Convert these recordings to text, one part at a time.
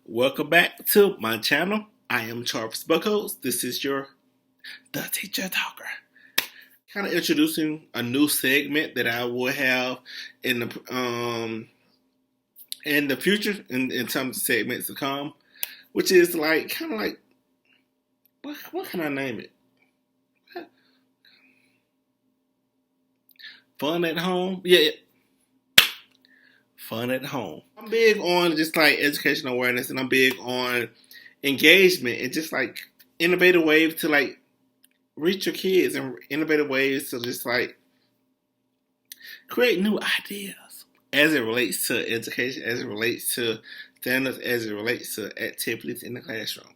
Welcome back to my channel. I am Charles Buckles. This is your The Teacher Talker. Kind of introducing a new segment that I will have in the future in terms of segments to come, which is like kind of like what can I name it? Fun at home? Yeah, fun at home. I'm big on just like educational awareness, and I'm big on engagement and just like innovative ways to like reach your kids and innovative ways to just like create new ideas as it relates to education, as it relates to standards, as it relates to activities in the classroom.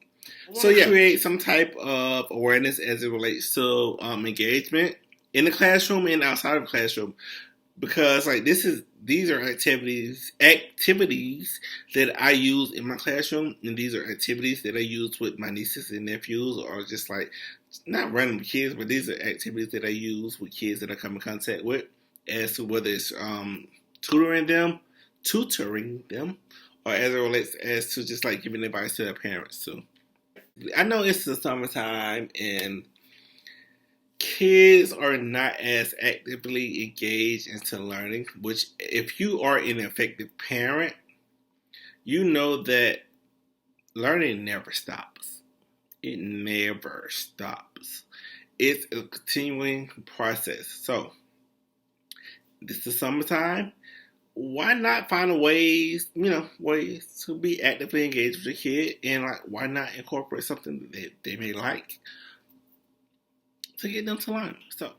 So yeah, create some type of awareness as it relates to engagement in the classroom and outside of the classroom, because like these are activities that I use in my classroom, and these are activities that I use with my nieces and nephews, or just like not random kids, but these are activities that I use with kids that I come in contact with, as to whether it's tutoring them, or as it relates as to just like giving advice to their parents too. I know it's the summertime and kids are not as actively engaged into learning, which if you are an effective parent, you know that learning never stops. It never stops. It's a continuing process. So this is summertime. Why not find ways to be actively engaged with your kid, and like why not incorporate something that they may like to get them to learn? So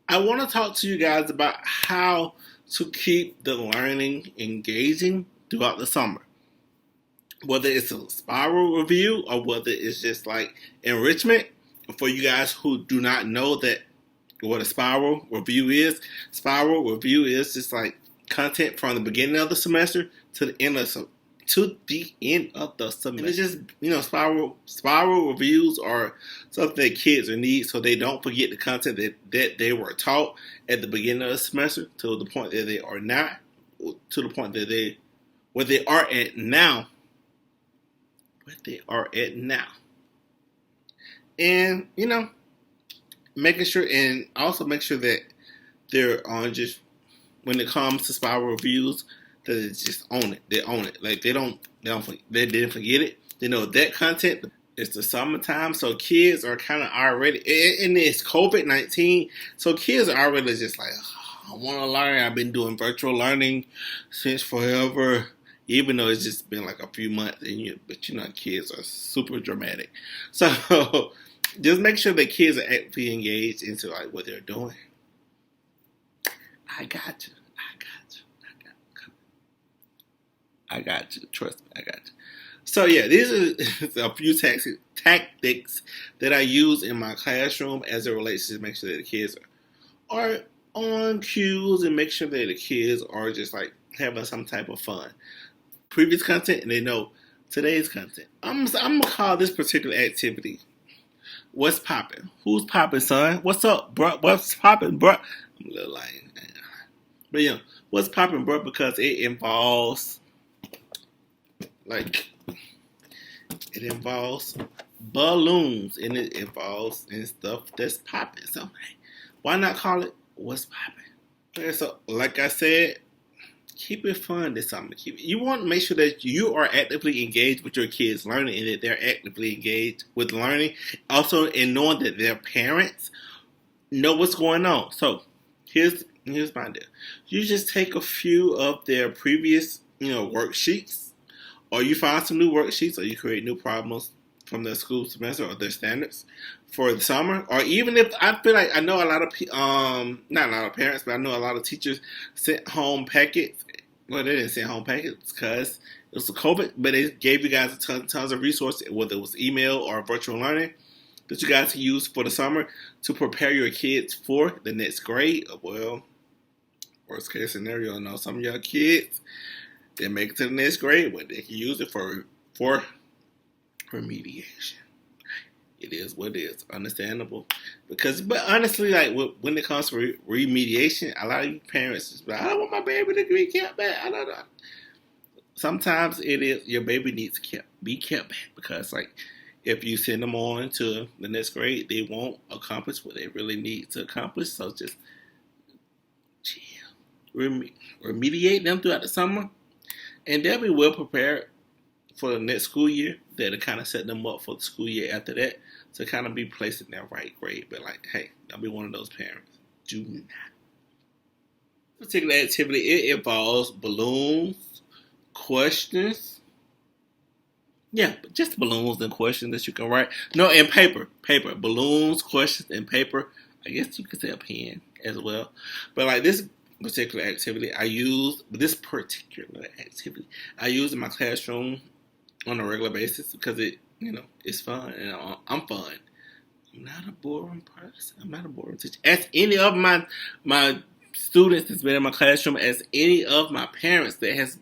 I want to talk to you guys about how to keep the learning engaging throughout the summer. Whether it's a spiral review or whether it's just like enrichment. For you guys who do not know that what a spiral review is just like content from the beginning of the semester to the end of the semester. And it's just spiral reviews are something that kids need so they don't forget the content that they were taught at the beginning of the semester to the point that they are not to the point that they where they are at now. And making sure, and also make sure that they're on just when it comes to spiral reviews, that it's just own it. They own it. Like they didn't forget it. They know that content. It's the summertime, so kids are kind of already, and it's COVID-19, so kids are already just like, oh, I want to learn. I've been doing virtual learning since forever, even though it's just been like a few months. But kids are super dramatic, so just make sure that kids are actively engaged into like what they're doing. I got you. Trust me, I got you. So yeah, these are a few tactics that I use in my classroom as it relates to make sure that the kids are on cues and make sure that the kids are just like having some type of fun. Previous content, and they know today's content. I'm gonna call this particular activity "What's poppin'?" Who's poppin', son? What's up, bro? What's poppin', bro? I'm a little lying. But what's poppin', bro? Because it involves balloons, and it involves and stuff that's popping. So why not call it "What's poppin'"? Okay, so like I said, keep it fun this summer. You want to make sure that you are actively engaged with your kids' learning, and that they're actively engaged with learning. Also, in knowing that their parents know what's going on. So here's my deal. You just take a few of their previous worksheets, or you find some new worksheets, or you create new problems from their school semester or their standards for the summer. Or even if I feel like I know a lot of not a lot of parents, but I know a lot of teachers sent home packets. Well, they didn't send home packets because it was COVID, but they gave you guys tons of resources, whether it was email or virtual learning, that you guys can use for the summer to prepare your kids for the next grade. Well, worst case scenario, I know some of your kids, they make it to the next grade, but they can use it for remediation. It is what it is. Understandable. But honestly, like when it comes to remediation, a lot of you parents just like, I don't want my baby to be kept back. I don't know. sometimes it is your baby needs to be kept back because like if you send them on to the next grade, they won't accomplish what they really need to accomplish. So just chill, remediate them throughout the summer, and they'll be well prepared for the next school year. That'll kind of set them up for the school year after that to kind of be placed in that right grade. But like, hey, don't be one of those parents. Do not. This particular activity, it involves balloons, questions. Yeah, but just balloons and questions that you can write. No, and paper. Balloons, questions, and paper. I guess you could say a pen as well. But like this particular activity, I use in my classroom on a regular basis because it's fun and I'm fun. I'm not a boring person. I'm not a boring teacher. As any of my students that's been in my classroom, as any of my parents that has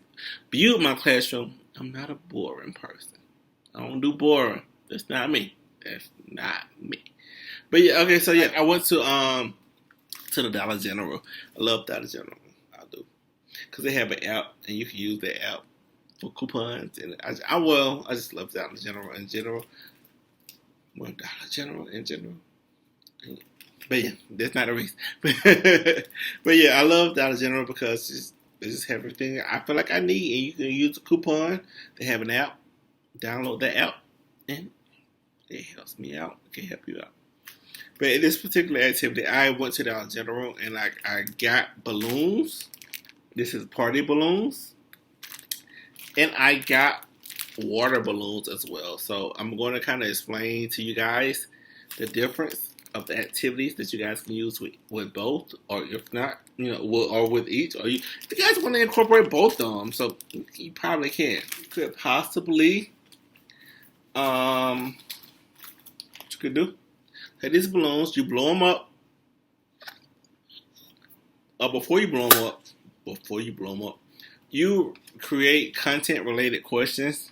viewed my classroom, I'm not a boring person. I don't do boring. That's not me. But yeah, okay. So yeah, I went to the Dollar General. I love Dollar General. I do because they have an app and you can use the app for coupons. And I just love Dollar General in general. Well, Dollar General in general. But yeah, that's not a reason. But yeah, I love Dollar General because they just have everything I feel like I need, and you can use a coupon. They have an app. Download the app, and it helps me out. It can help you out. But in this particular activity, I went to Dollar General and I got balloons. This is party balloons, and I got water balloons as well. So I'm going to kind of explain to you guys the difference of the activities that you guys can use with both, or if not, or with each. Or if you guys want to incorporate both of them, so you probably can. You could possibly, what you could do, take these balloons, you blow them up. Before you blow them up, you create content-related questions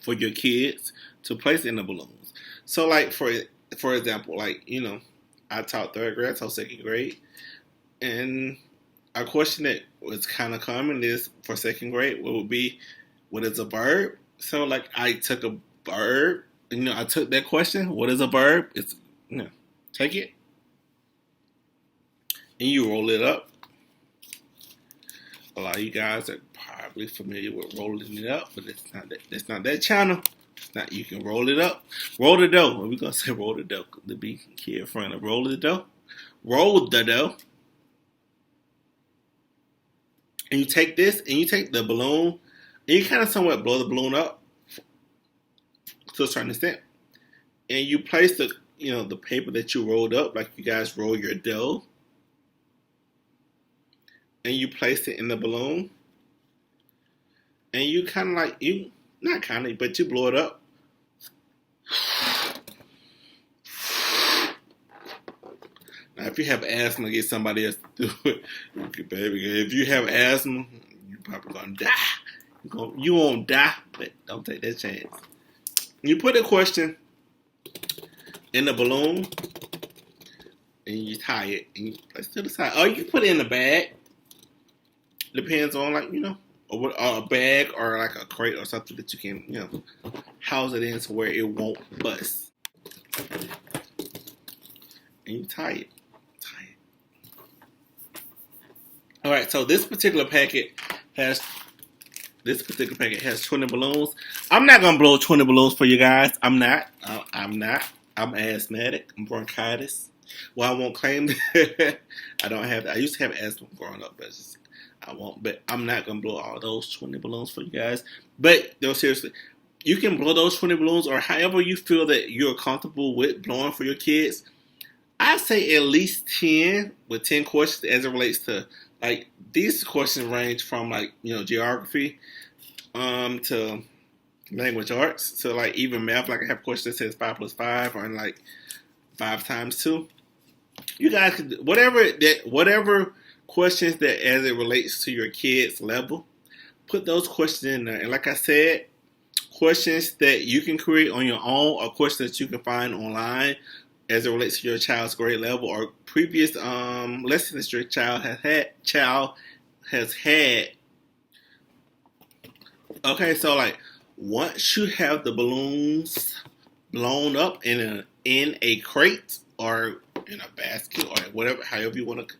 for your kids to place in the balloons. So, like for example, like I taught third grade, I taught second grade, and a question that was kind of common is for second grade, what would be, what is a verb? So, like I took a verb, I took that question, what is a verb? It's take it and you roll it up. A lot of you guys are probably familiar with rolling it up, but it's not that channel. It's not. You can roll it up. Roll the dough. We're gonna say roll the dough to be kid friendly. Roll the dough. Roll the dough. And you take this and you take the balloon and you kind of somewhat blow the balloon up to a certain extent. And you place the paper that you rolled up, like you guys roll your dough. And you place it in the balloon. And you kind of but you blow it up. Now, if you have asthma, get somebody else to do it. Okay, baby. If you have asthma, you're probably going to die. You won't die, but don't take that chance. You put a question in the balloon, and you tie it, and you place it to the side. Or you can put it in the bag. Depends on, or a bag or like a crate or something that you can, house it in to where it won't bust. And you tie it. All right, so this particular packet has 20 balloons. I'm not gonna blow 20 balloons for you guys. I'm not. I'm asthmatic. I'm bronchitis. Well, I won't claim that. I don't have. I used to have asthma growing up, but I won't. But I'm not gonna blow all those 20 balloons for you guys. But no, seriously, you can blow those 20 balloons, or however you feel that you're comfortable with blowing for your kids. I say at least 10 with 10 questions as it relates to, like, these questions range from geography, to language arts, to like even math. Like I have a question that says 5 plus 5, or like 5 times 2. You guys can whatever questions that as it relates to your kids' level, put those questions in there. And like I said, questions that you can create on your own, or questions that you can find online as it relates to your child's grade level, or previous lessons your child has had. Okay, so like once you have the balloons blown up in a crate or in a basket or whatever, however you want to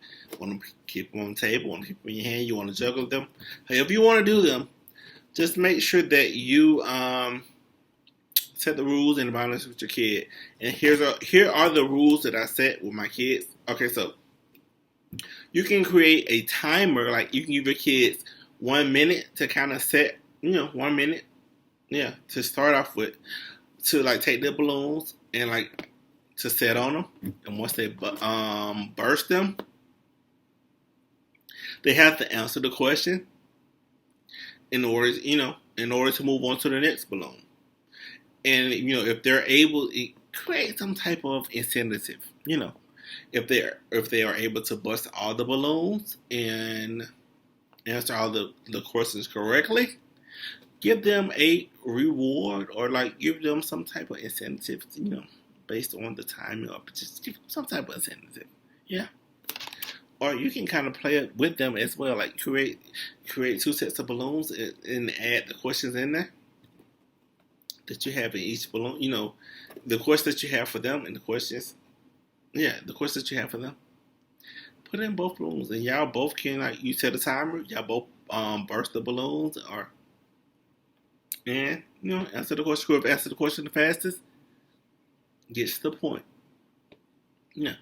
keep them on the table, want to keep them in your hand, you want to juggle them, however you want to do them. Just make sure that you set the rules and the boundaries with your kid. And here are the rules that I set with my kids. Okay, so you can create a timer. Like you can give your kids 1 minute to kind of set, 1 minute, yeah, to start off with, to like take the balloons and like to set on them. And once they burst them, they have to answer the question in order to move on to the next balloon. And if they're able, it create some type of incentive. If they are able to bust all the balloons and answer all the questions correctly, give them a reward or like give them some type of incentive. Based on the timing, or just give them some type of incentive. Yeah. Or you can kind of play it with them as well, like create 2 sets of balloons and add the questions in there that you have in each balloon. The questions that you have for them and the questions that you have for them. Put in both balloons, and y'all both can like you set a timer. Y'all both burst the balloons, and answer the question. Whoever answered the question the fastest gets the point. Yeah,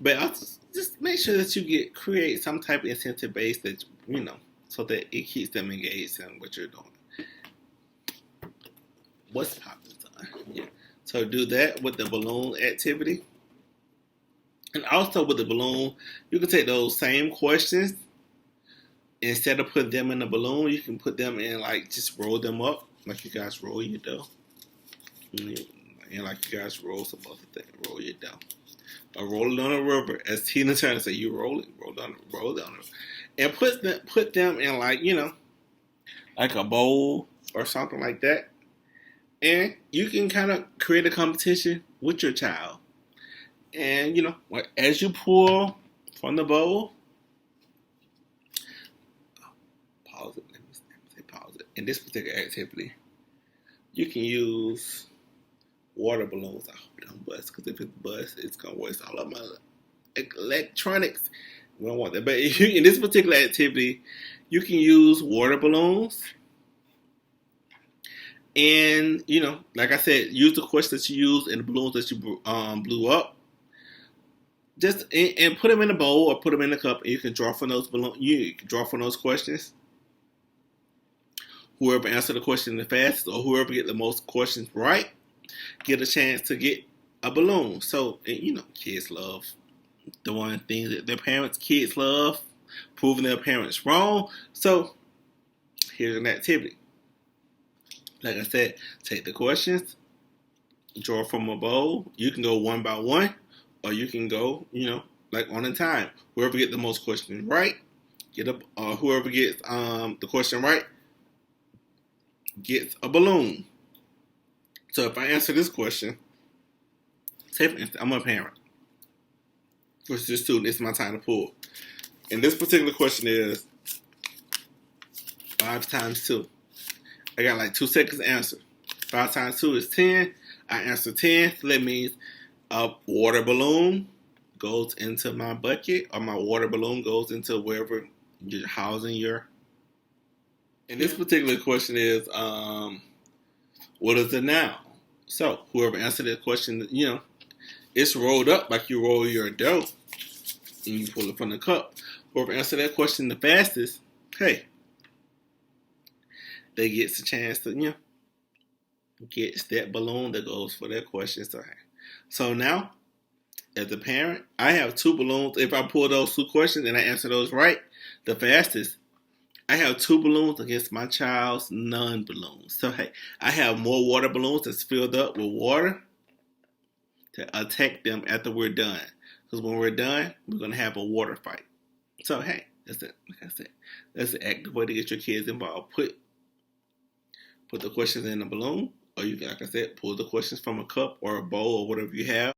but also just make sure that you create some type of incentive base that so that it keeps them engaged in what you're doing. What's popping, son? Yeah. So do that with the balloon activity. And also with the balloon, you can take those same questions. Instead of putting them in the balloon, you can put them in like just roll them up like you guys roll your dough. And like you guys roll some other thing, roll your dough. Or roll it on a rubber, as Tina Turner said, you roll it on it. And put them in like, like a bowl or something like that. And you can kind of create a competition with your child. And, as you pour from the bowl, pause it. Let me say pause it. In this particular activity, you can use water balloons. I hope it don't bust, because if it busts, it's going to waste all of my electronics. We don't want that. But in this particular activity, you can use water balloons. And, like I said, use the questions that you use and the balloons that you blew up. Just and put them in a bowl or put them in a cup, and you can draw from those balloons. You can draw from those questions. Whoever answered the question the fastest, or whoever get the most questions right, get a chance to get a balloon. So, kids love the one thing that kids love, proving their parents wrong. So, here's an activity. Like I said, take the questions, draw from a bowl. You can go one by one, or you can go, like on a time. Whoever gets the most questions right, whoever gets the question right, gets a balloon. So if I answer this question, say for instance, I'm a parent versus a student, it's my time to pull. And this particular question is 5 times 2. I got like 2 seconds to answer. 5 times 2 is 10. I answer 10. So that means a water balloon goes into my bucket, or my water balloon goes into wherever you're housing your. And this particular question is, what is a noun? So whoever answered that question, it's rolled up like you roll your dough, and you pull it from the cup. Whoever answered that question the fastest, hey, they get a chance to, get that balloon that goes for that question. So now, as a parent, I have 2 balloons. If I pull those 2 questions and I answer those right, the fastest, I have 2 balloons against my child's none balloons. So hey, I have more water balloons that's filled up with water to attack them after we're done. Because when we're done, we're going to have a water fight. So hey, that's it. Like I said, that's the active way to get your kids involved. Put the questions in a balloon, or you can, like I said, pull the questions from a cup or a bowl or whatever you have.